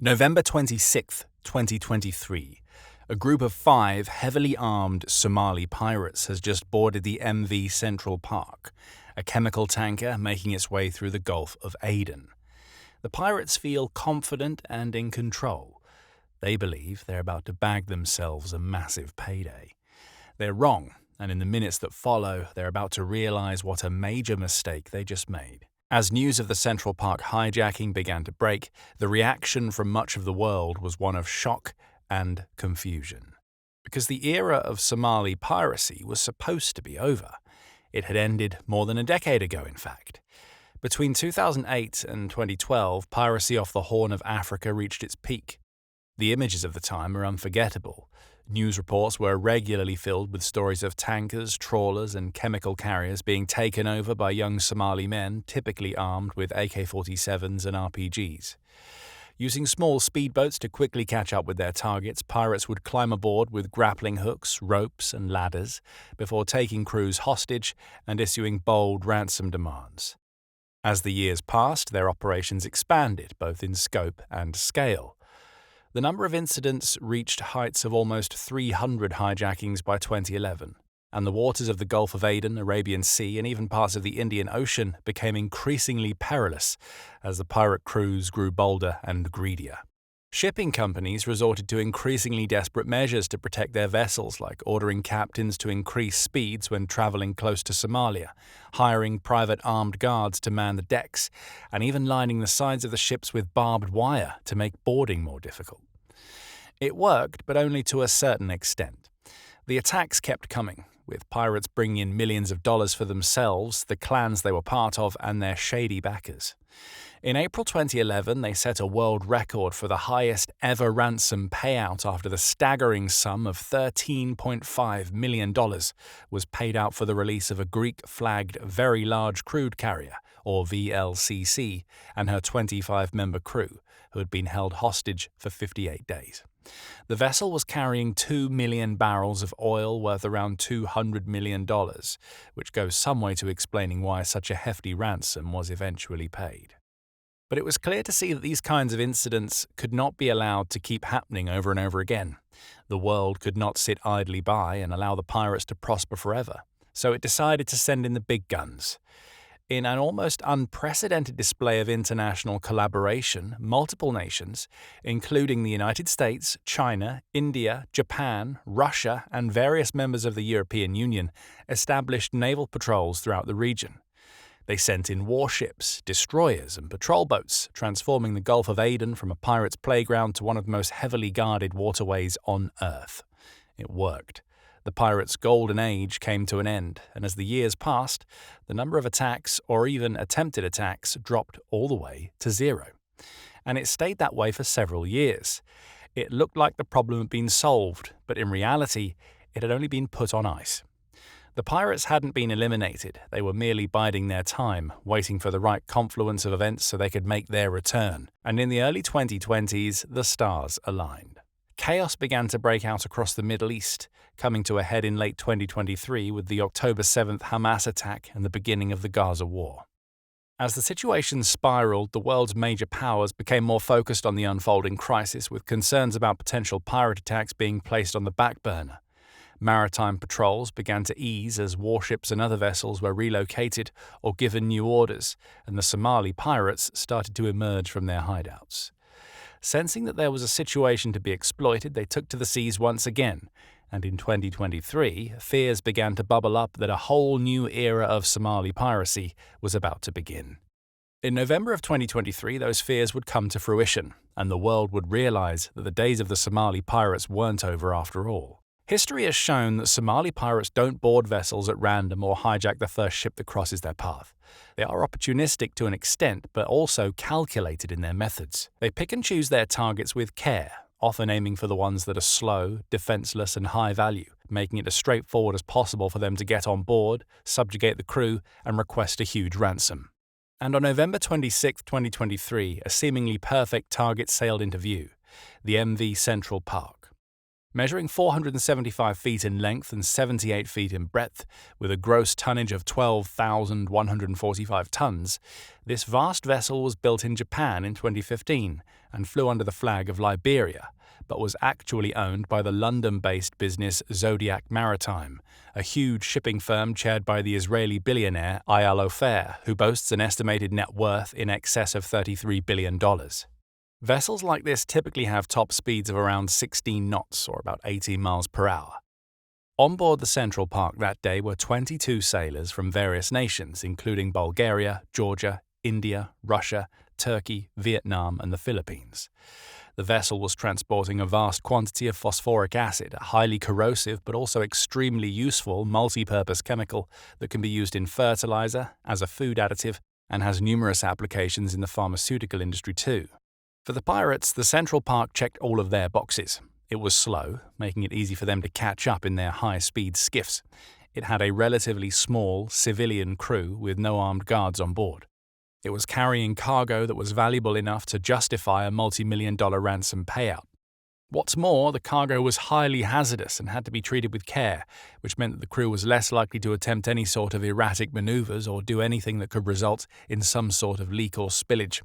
November 26, 2023. A group of 5 heavily armed Somali pirates has just boarded the MV Central Park, a chemical tanker making its way through the Gulf of Aden. The pirates feel confident and in control. They believe they're about to bag themselves a massive payday. They're wrong, and in the minutes that follow, they're about to realize what a major mistake they just made. As news of the Central Park hijacking began to break, the reaction from much of the world was one of shock and confusion. Because the era of Somali piracy was supposed to be over. It had ended more than a decade ago, in fact. Between 2008 and 2012, piracy off the Horn of Africa reached its peak. The images of the time are unforgettable. News reports were regularly filled with stories of tankers, trawlers, and chemical carriers being taken over by young Somali men, typically armed with AK-47s and RPGs. Using small speedboats to quickly catch up with their targets, pirates would climb aboard with grappling hooks, ropes, and ladders before taking crews hostage and issuing bold ransom demands. As the years passed, their operations expanded, both in scope and scale. The number of incidents reached heights of almost 300 hijackings by 2011, and the waters of the Gulf of Aden, Arabian Sea, and even parts of the Indian Ocean became increasingly perilous as the pirate crews grew bolder and greedier. Shipping companies resorted to increasingly desperate measures to protect their vessels, like ordering captains to increase speeds when traveling close to Somalia, hiring private armed guards to man the decks, and even lining the sides of the ships with barbed wire to make boarding more difficult. It worked, but only to a certain extent. The attacks kept coming, with pirates bringing in millions of dollars for themselves, the clans they were part of, and their shady backers. In April 2011, they set a world record for the highest ever ransom payout after the staggering sum of $13.5 million was paid out for the release of a Greek-flagged Very Large Crude Carrier, or VLCC, and her 25-member crew, who had been held hostage for 58 days. The vessel was carrying 2 million barrels of oil worth around $200 million, which goes some way to explaining why such a hefty ransom was eventually paid. But it was clear to see that these kinds of incidents could not be allowed to keep happening over and over again. The world could not sit idly by and allow the pirates to prosper forever, so it decided to send in the big guns. In an almost unprecedented display of international collaboration, multiple nations, including the United States, China, India, Japan, Russia, and various members of the European Union, established naval patrols throughout the region. They sent in warships, destroyers, and patrol boats, transforming the Gulf of Aden from a pirate's playground to one of the most heavily guarded waterways on Earth. It worked. The pirates' golden age came to an end, and as the years passed, the number of attacks, or even attempted attacks, dropped all the way to zero. And it stayed that way for several years. It looked like the problem had been solved, but in reality, it had only been put on ice. The pirates hadn't been eliminated, they were merely biding their time, waiting for the right confluence of events so they could make their return. And in the early 2020s, the stars aligned. Chaos began to break out across the Middle East, coming to a head in late 2023 with the October 7th Hamas attack and the beginning of the Gaza war. As the situation spiraled, the world's major powers became more focused on the unfolding crisis, with concerns about potential pirate attacks being placed on the back burner. Maritime patrols began to ease as warships and other vessels were relocated or given new orders, and the Somali pirates started to emerge from their hideouts. Sensing that there was a situation to be exploited, they took to the seas once again, and in 2023, fears began to bubble up that a whole new era of Somali piracy was about to begin. In November of 2023, those fears would come to fruition, and the world would realize that the days of the Somali pirates weren't over after all. History has shown that Somali pirates don't board vessels at random or hijack the first ship that crosses their path. They are opportunistic to an extent, but also calculated in their methods. They pick and choose their targets with care, often aiming for the ones that are slow, defenseless, and high value, making it as straightforward as possible for them to get on board, subjugate the crew, and request a huge ransom. And on November 26, 2023, a seemingly perfect target sailed into view: the MV Central Park. Measuring 475 feet in length and 78 feet in breadth, with a gross tonnage of 12,145 tons, this vast vessel was built in Japan in 2015 and flew under the flag of Liberia, but was actually owned by the London-based business Zodiac Maritime, a huge shipping firm chaired by the Israeli billionaire Eyal Ofer, who boasts an estimated net worth in excess of $33 billion. Vessels like this typically have top speeds of around 16 knots, or about 18 miles per hour. On board the Central Park that day were 22 sailors from various nations, including Bulgaria, Georgia, India, Russia, Turkey, Vietnam, and the Philippines. The vessel was transporting a vast quantity of phosphoric acid, a highly corrosive but also extremely useful multi-purpose chemical that can be used in fertilizer, as a food additive, and has numerous applications in the pharmaceutical industry too. For the pirates, the Central Park checked all of their boxes. It was slow, making it easy for them to catch up in their high-speed skiffs. It had a relatively small, civilian crew with no armed guards on board. It was carrying cargo that was valuable enough to justify a multi-million-dollar ransom payout. What's more, the cargo was highly hazardous and had to be treated with care, which meant that the crew was less likely to attempt any sort of erratic maneuvers or do anything that could result in some sort of leak or spillage.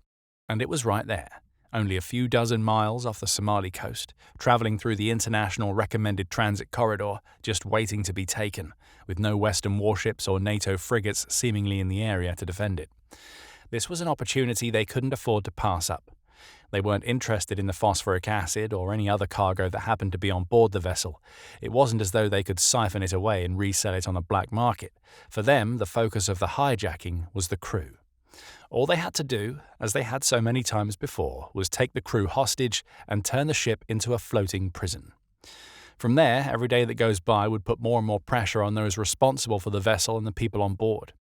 And it was right there, only a few dozen miles off the Somali coast, traveling through the international recommended transit corridor, just waiting to be taken, with no Western warships or NATO frigates seemingly in the area to defend it. This was an opportunity they couldn't afford to pass up. They weren't interested in the phosphoric acid or any other cargo that happened to be on board the vessel. It wasn't as though they could siphon it away and resell it on the black market. For them, the focus of the hijacking was the crew. All they had to do, as they had so many times before, was take the crew hostage and turn the ship into a floating prison. From there, every day that goes by would put more and more pressure on those responsible for the vessel and the people on board.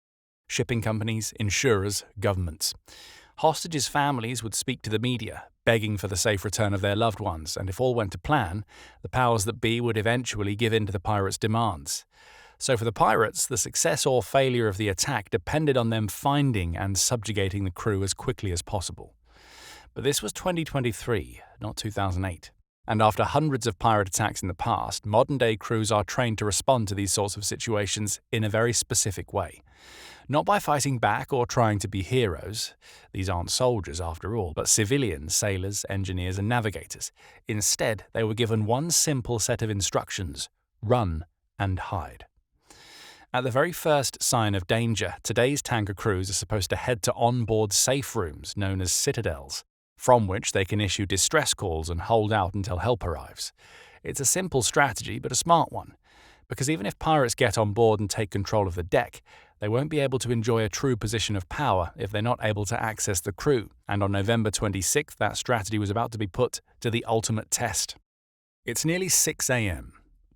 Shipping companies, insurers, governments. Hostages' families would speak to the media, begging for the safe return of their loved ones, and if all went to plan, the powers that be would eventually give in to the pirates' demands. So for the pirates, the success or failure of the attack depended on them finding and subjugating the crew as quickly as possible. But this was 2023, not 2008. And after hundreds of pirate attacks in the past, modern-day crews are trained to respond to these sorts of situations in a very specific way. Not by fighting back or trying to be heroes. These aren't soldiers after all, but civilians, sailors, engineers, and navigators. Instead, they were given one simple set of instructions: run and hide. At the very first sign of danger, today's tanker crews are supposed to head to onboard safe rooms known as Citadels, from which they can issue distress calls and hold out until help arrives. It's a simple strategy, but a smart one, because even if pirates get on board and take control of the deck, they won't be able to enjoy a true position of power if they're not able to access the crew, and on November 26th, that strategy was about to be put to the ultimate test. It's nearly 6 a.m.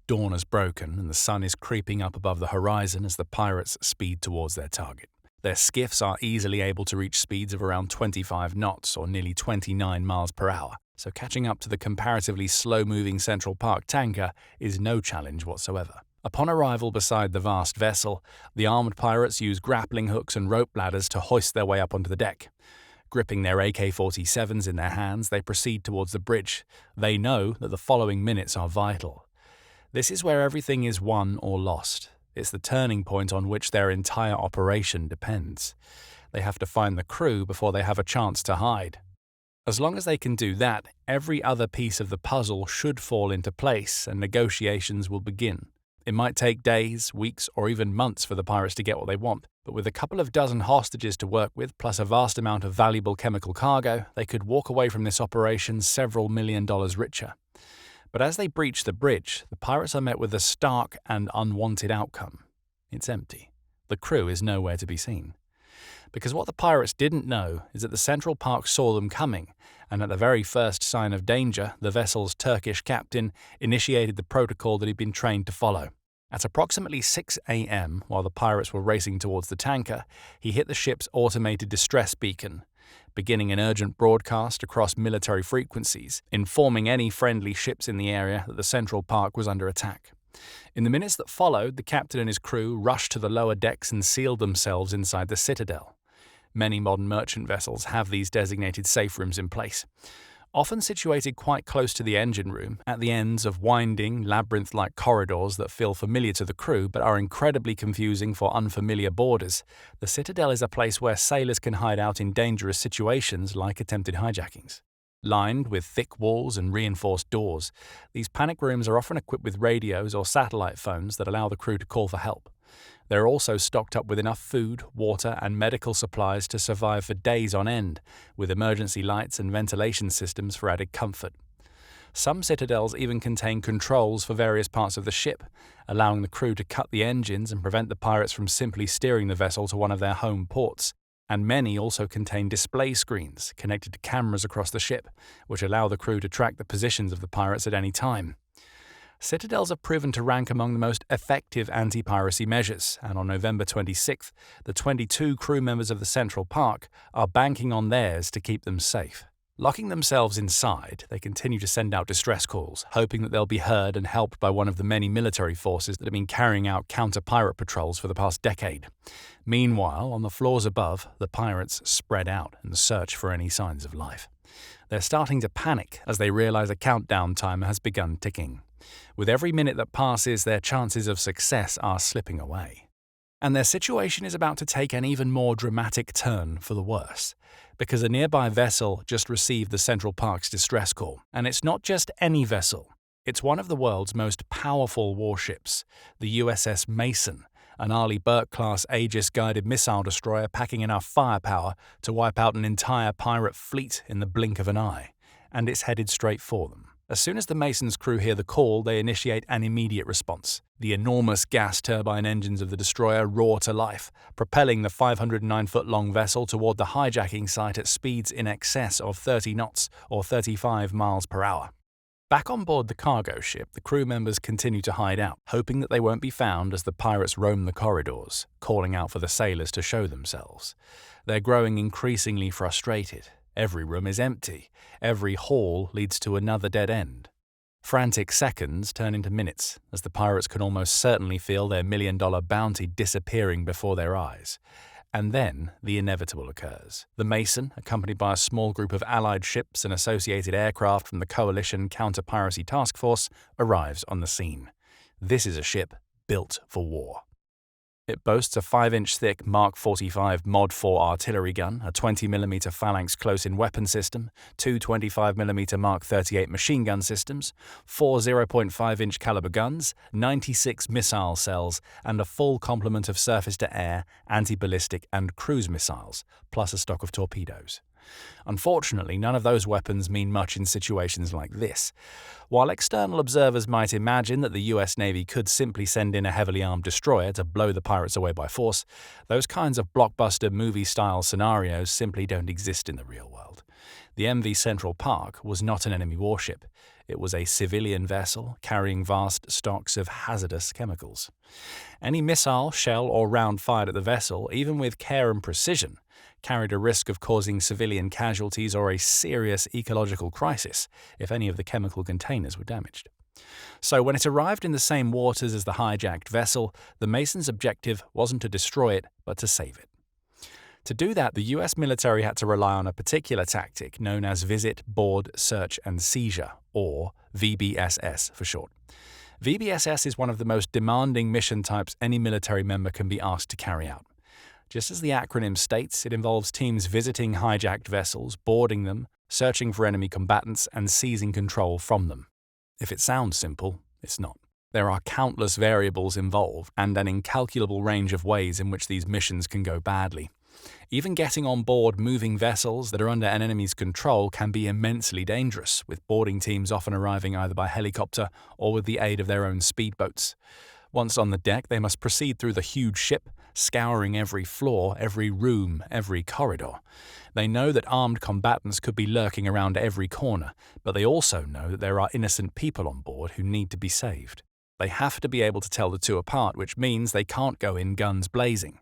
Dawn has broken and the sun is creeping up above the horizon as the pirates speed towards their target. Their skiffs are easily able to reach speeds of around 25 knots or nearly 29 miles per hour, so catching up to the comparatively slow-moving Central Park tanker is no challenge whatsoever. Upon arrival beside the vast vessel, the armed pirates use grappling hooks and rope ladders to hoist their way up onto the deck. Gripping their AK-47s in their hands, they proceed towards the bridge. They know that the following minutes are vital. This is where everything is won or lost. It's the turning point on which their entire operation depends. They have to find the crew before they have a chance to hide. As long as they can do that, every other piece of the puzzle should fall into place and negotiations will begin. It might take days, weeks, or even months for the pirates to get what they want, but with a couple of dozen hostages to work with, plus a vast amount of valuable chemical cargo, they could walk away from this operation several $1 million richer. But as they breach the bridge, the pirates are met with a stark and unwanted outcome. It's empty. The crew is nowhere to be seen. Because what the pirates didn't know is that the Central Park saw them coming, and at the very first sign of danger, the vessel's Turkish captain initiated the protocol that he'd been trained to follow. At approximately 6 a.m., while the pirates were racing towards the tanker, he hit the ship's automated distress beacon, beginning an urgent broadcast across military frequencies, informing any friendly ships in the area that the Central Park was under attack. In the minutes that followed, the captain and his crew rushed to the lower decks and sealed themselves inside the Citadel. Many modern merchant vessels have these designated safe rooms in place. Often situated quite close to the engine room, at the ends of winding, labyrinth-like corridors that feel familiar to the crew but are incredibly confusing for unfamiliar boarders, the Citadel is a place where sailors can hide out in dangerous situations like attempted hijackings. Lined with thick walls and reinforced doors, these panic rooms are often equipped with radios or satellite phones that allow the crew to call for help. They're also stocked up with enough food, water, and medical supplies to survive for days on end, with emergency lights and ventilation systems for added comfort. Some citadels even contain controls for various parts of the ship, allowing the crew to cut the engines and prevent the pirates from simply steering the vessel to one of their home ports. And many also contain display screens connected to cameras across the ship, which allow the crew to track the positions of the pirates at any time. Citadels have proven to rank among the most effective anti-piracy measures, and on November 26th, the 22 crew members of the Central Park are banking on theirs to keep them safe. Locking themselves inside, they continue to send out distress calls, hoping that they'll be heard and helped by one of the many military forces that have been carrying out counter-pirate patrols for the past decade. Meanwhile, on the floors above, the pirates spread out and search for any signs of life. They're starting to panic as they realize a countdown timer has begun ticking. With every minute that passes, their chances of success are slipping away. And their situation is about to take an even more dramatic turn for the worse, because a nearby vessel just received the Central Park's distress call. And it's not just any vessel. It's one of the world's most powerful warships, the USS Mason, an Arleigh Burke-class Aegis-guided missile destroyer packing enough firepower to wipe out an entire pirate fleet in the blink of an eye. And it's headed straight for them. As soon as the Mason's crew hear the call, they initiate an immediate response. The enormous gas turbine engines of the destroyer roar to life, propelling the 509-foot-long vessel toward the hijacking site at speeds in excess of 30 knots or 35 miles per hour. Back on board the cargo ship, the crew members continue to hide out, hoping that they won't be found as the pirates roam the corridors, calling out for the sailors to show themselves. They're growing increasingly frustrated. Every room is empty. Every hall leads to another dead end. Frantic seconds turn into minutes, as the pirates can almost certainly feel their million-dollar bounty disappearing before their eyes. And then the inevitable occurs. The Mason, accompanied by a small group of Allied ships and associated aircraft from the Coalition Counter-Piracy Task Force, arrives on the scene. This is a ship built for war. It boasts a 5-inch thick Mark 45 Mod 4 artillery gun, a 20mm phalanx close-in weapon system, two 25mm Mark 38 machine gun systems, 4 0.5-inch caliber guns, 96 missile cells, and a full complement of surface-to-air, anti-ballistic, and cruise missiles, plus a stock of torpedoes. Unfortunately, none of those weapons mean much in situations like this. While external observers might imagine that the US Navy could simply send in a heavily armed destroyer to blow the pirates away by force, those kinds of blockbuster movie-style scenarios simply don't exist in the real world. The MV Central Park was not an enemy warship. It was a civilian vessel carrying vast stocks of hazardous chemicals. Any missile, shell, or round fired at the vessel, even with care and precision, carried a risk of causing civilian casualties or a serious ecological crisis if any of the chemical containers were damaged. So when it arrived in the same waters as the hijacked vessel, the Mason's objective wasn't to destroy it, but to save it. To do that, the US military had to rely on a particular tactic known as Visit, Board, Search and Seizure, or VBSS for short. VBSS is one of the most demanding mission types any military member can be asked to carry out. Just as the acronym states, it involves teams visiting hijacked vessels, boarding them, searching for enemy combatants, and seizing control from them. If it sounds simple, it's not. There are countless variables involved and an incalculable range of ways in which these missions can go badly. Even getting on board moving vessels that are under an enemy's control can be immensely dangerous, with boarding teams often arriving either by helicopter or with the aid of their own speedboats. Once on the deck, they must proceed through the huge ship, scouring every floor, every room, every corridor. They know that armed combatants could be lurking around every corner, but they also know that there are innocent people on board who need to be saved. They have to be able to tell the two apart, which means they can't go in guns blazing.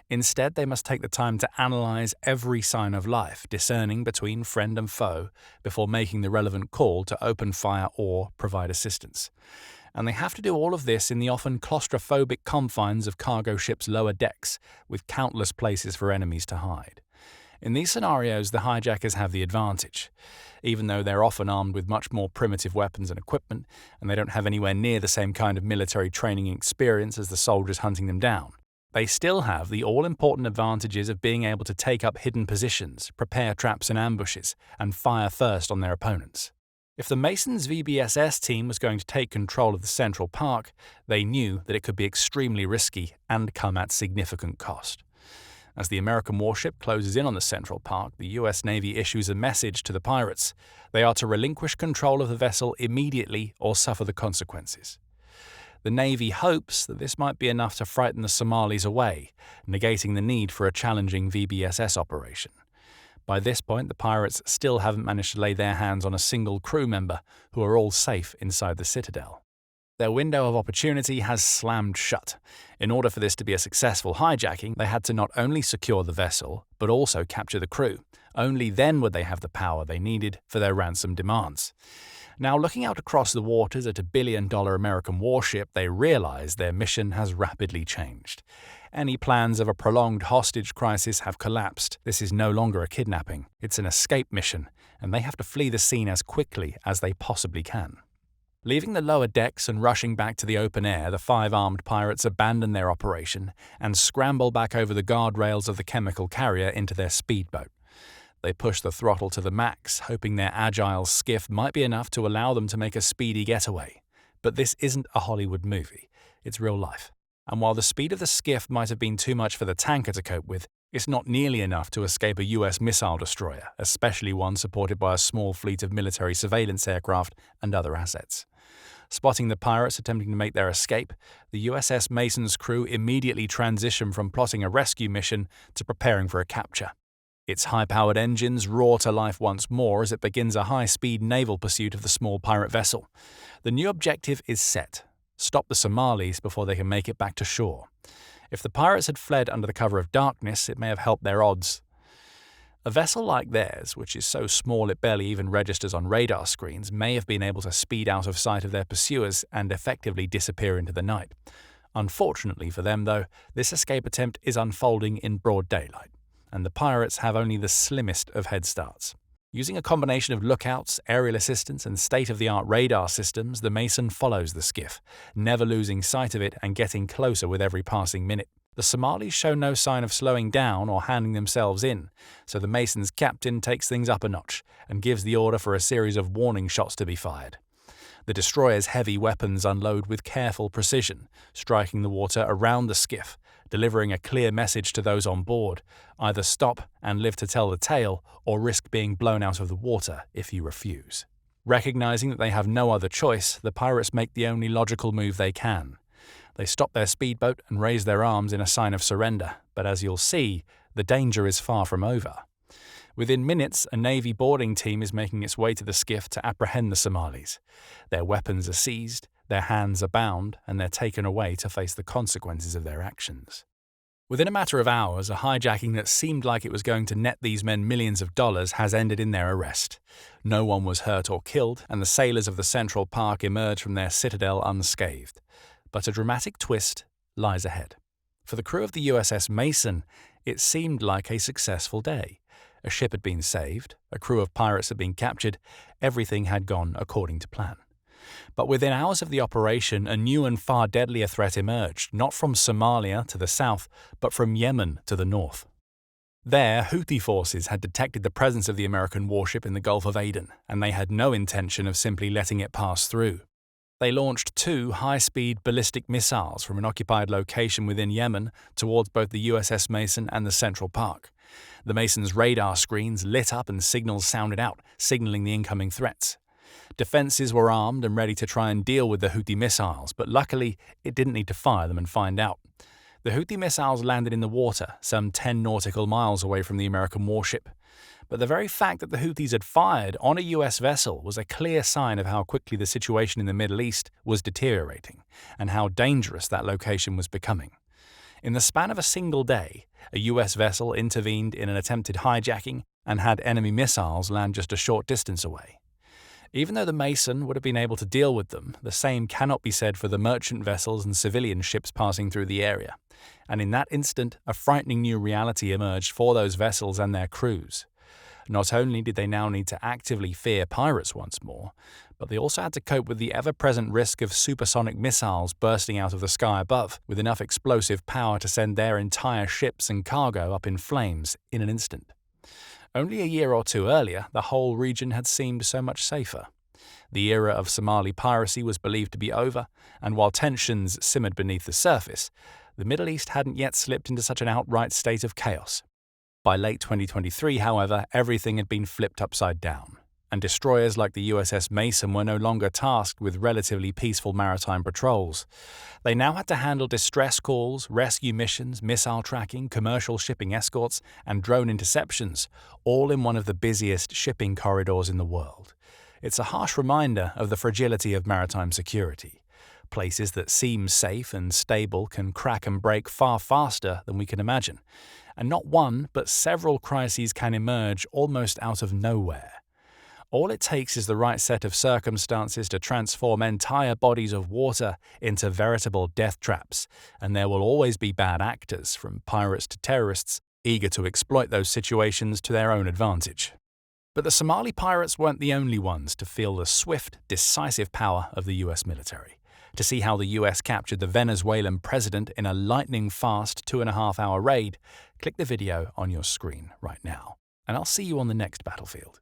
Instead, they must take the time to analyze every sign of life, discerning between friend and foe, before making the relevant call to open fire or provide assistance. And they have to do all of this in the often claustrophobic confines of cargo ships' lower decks, with countless places for enemies to hide. In these scenarios, the hijackers have the advantage, even though they're often armed with much more primitive weapons and equipment, and they don't have anywhere near the same kind of military training and experience as the soldiers hunting them down. They still have the all-important advantages of being able to take up hidden positions, prepare traps and ambushes, and fire first on their opponents. If the Mason's VBSS team was going to take control of the Central Park, they knew that it could be extremely risky and come at significant cost. As the American warship closes in on the Central Park, the US Navy issues a message to the pirates. They are to relinquish control of the vessel immediately or suffer the consequences. The Navy hopes that this might be enough to frighten the Somalis away, negating the need for a challenging VBSS operation. By this point, the pirates still haven't managed to lay their hands on a single crew member, who are all safe inside the Citadel. Their window of opportunity has slammed shut. In order for this to be a successful hijacking, they had to not only secure the vessel, but also capture the crew. Only then would they have the power they needed for their ransom demands. Now, looking out across the waters at a billion-dollar American warship, they realize their mission has rapidly changed. Any plans of a prolonged hostage crisis have collapsed. This is no longer a kidnapping. It's an escape mission, and they have to flee the scene as quickly as they possibly can. Leaving the lower decks and rushing back to the open air, the 5 armed pirates abandon their operation and scramble back over the guardrails of the chemical carrier into their speedboat. They push the throttle to the max, hoping their agile skiff might be enough to allow them to make a speedy getaway. But this isn't a Hollywood movie. It's real life. And while the speed of the skiff might have been too much for the tanker to cope with, it's not nearly enough to escape a US missile destroyer, especially one supported by a small fleet of military surveillance aircraft and other assets. Spotting the pirates attempting to make their escape, the USS Mason's crew immediately transition from plotting a rescue mission to preparing for a capture. Its high-powered engines roar to life once more as it begins a high-speed naval pursuit of the small pirate vessel. The new objective is set: stop the Somalis before they can make it back to shore. If the pirates had fled under the cover of darkness, it may have helped their odds. A vessel like theirs, which is so small it barely even registers on radar screens, may have been able to speed out of sight of their pursuers and effectively disappear into the night. Unfortunately for them, though, this escape attempt is unfolding in broad daylight, and the pirates have only the slimmest of head starts. Using a combination of lookouts, aerial assistance, and state-of-the-art radar systems, the Mason follows the skiff, never losing sight of it and getting closer with every passing minute. The Somalis show no sign of slowing down or handing themselves in, so the Mason's captain takes things up a notch and gives the order for a series of warning shots to be fired. The destroyer's heavy weapons unload with careful precision, striking the water around the skiff, delivering a clear message to those on board: either stop and live to tell the tale, or risk being blown out of the water if you refuse. Recognizing that they have no other choice, the pirates make the only logical move they can. They stop their speedboat and raise their arms in a sign of surrender, but as you'll see, the danger is far from over. Within minutes, a Navy boarding team is making its way to the skiff to apprehend the Somalis. Their weapons are seized, their hands are bound, and they're taken away to face the consequences of their actions. Within a matter of hours, a hijacking that seemed like it was going to net these men millions of dollars has ended in their arrest. No one was hurt or killed, and the sailors of the Central Park emerge from their citadel unscathed. But a dramatic twist lies ahead. For the crew of the USS Mason, it seemed like a successful day. A ship had been saved, a crew of pirates had been captured, everything had gone according to plan. But within hours of the operation, a new and far deadlier threat emerged, not from Somalia to the south, but from Yemen to the north. There, Houthi forces had detected the presence of the American warship in the Gulf of Aden, and they had no intention of simply letting it pass through. They launched 2 high-speed ballistic missiles from an occupied location within Yemen towards both the USS Mason and the Central Park. The Mason's radar screens lit up and signals sounded out, signaling the incoming threats. Defenses were armed and ready to try and deal with the Houthi missiles, but luckily it didn't need to fire them and find out. The Houthi missiles landed in the water, some 10 nautical miles away from the American warship. But the very fact that the Houthis had fired on a US vessel was a clear sign of how quickly the situation in the Middle East was deteriorating, and how dangerous that location was becoming. In the span of a single day, a US vessel intervened in an attempted hijacking and had enemy missiles land just a short distance away. Even though the Mason would have been able to deal with them, the same cannot be said for the merchant vessels and civilian ships passing through the area. And in that instant, a frightening new reality emerged for those vessels and their crews. Not only did they now need to actively fear pirates once more, but they also had to cope with the ever-present risk of supersonic missiles bursting out of the sky above, with enough explosive power to send their entire ships and cargo up in flames in an instant. Only a year or two earlier, the whole region had seemed so much safer. The era of Somali piracy was believed to be over, and while tensions simmered beneath the surface, the Middle East hadn't yet slipped into such an outright state of chaos. By late 2023, however, everything had been flipped upside down, and destroyers like the USS Mason were no longer tasked with relatively peaceful maritime patrols. They now had to handle distress calls, rescue missions, missile tracking, commercial shipping escorts, and drone interceptions, all in one of the busiest shipping corridors in the world. It's a harsh reminder of the fragility of maritime security. Places that seem safe and stable can crack and break far faster than we can imagine. And not one, but several crises can emerge almost out of nowhere. All it takes is the right set of circumstances to transform entire bodies of water into veritable death traps, and there will always be bad actors, from pirates to terrorists, eager to exploit those situations to their own advantage. But the Somali pirates weren't the only ones to feel the swift, decisive power of the US military. To see how the US captured the Venezuelan president in a lightning-fast 2.5-hour raid, click the video on your screen right now. And I'll see you on the next battlefield.